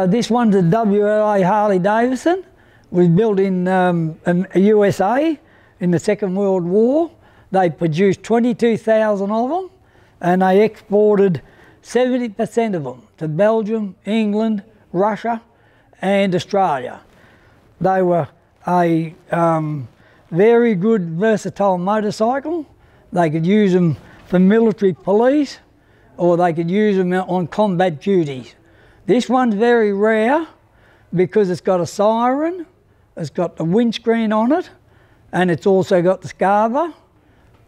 This one's a WLA Harley Davidson. Was built in USA in the Second World War. They produced 22,000 of them, and they exported 70% of them to Belgium, England, Russia and Australia. They were a very good versatile motorcycle. They could use them for military police, or they could use them on combat duties. This one's very rare because it's got a siren, it's got the windscreen on it, and it's also got the scarver.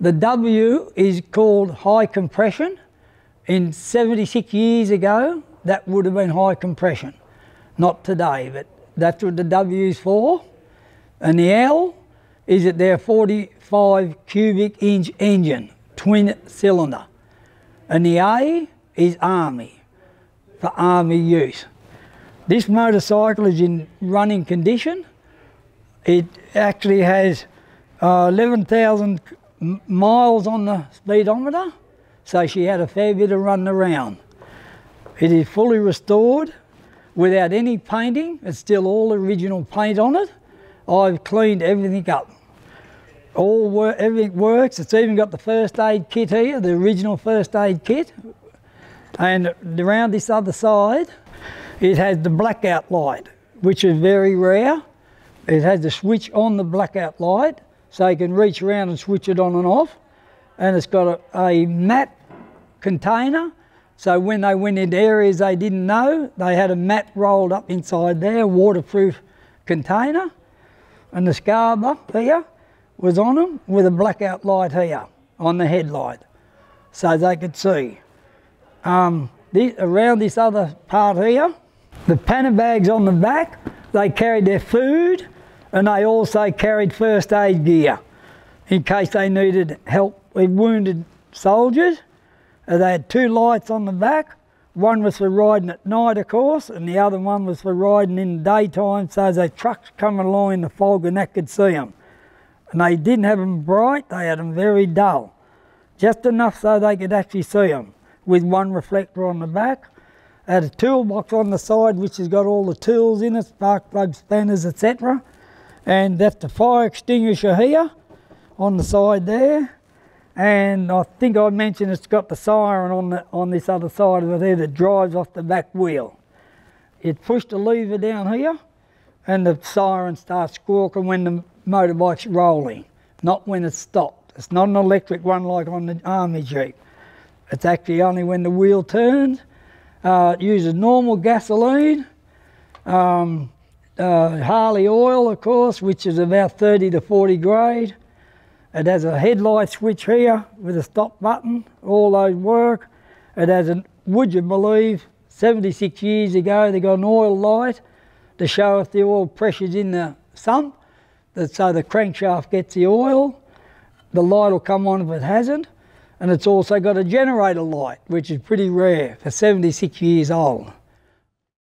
The W is called high compression. In 76 years ago, that would have been high compression. Not today, but that's what the W is for. And the L is that they're 45 cubic inch engine, twin cylinder. And the A is Army, for Army use. This motorcycle is in running condition. It actually has 11,000 miles on the speedometer, so she had a fair bit of running around. It is fully restored without any painting. It's still all original paint on it. I've cleaned everything up. Everything works. It's even got the first aid kit here, the original first aid kit. And around this other side, it has the blackout light, which is very rare. It has the switch on the blackout light, so you can reach around and switch it on and off. And it's got a mat container, so when they went into areas they didn't know, they had a mat rolled up inside there, a waterproof container. And the scarver here was on them with a blackout light here on the headlight, so they could see. Around this other part here, the panner bags on the back, they carried their food, and they also carried first aid gear in case they needed help with wounded soldiers. They had two lights on the back. One was for riding at night, of course, and the other one was for riding in the daytime, so as trucks coming along in the fog and that could see them. And they didn't have them bright, they had them very dull. Just enough so they could actually see them, with one reflector on the back. They had a toolbox on the side which has got all the tools in it, spark plugs, spanners, etc. And that's the fire extinguisher here on the side there. And I think I mentioned it's got the siren on this other side of it there that drives off the back wheel. It pushed the lever down here and the siren starts squawking when the motorbike's rolling, not when it's stopped. It's not an electric one like on the Army Jeep. It's actually only when the wheel turns. It uses normal gasoline, Harley oil of course, which is about 30 to 40 grade. It has a headlight switch here with a stop button, all those work. It has a, would you believe, 76 years ago they got an oil light to show if the oil pressure's in the sump, so the crankshaft gets the oil. The light will come on if it hasn't. And it's also got a generator light, which is pretty rare for 76 years old.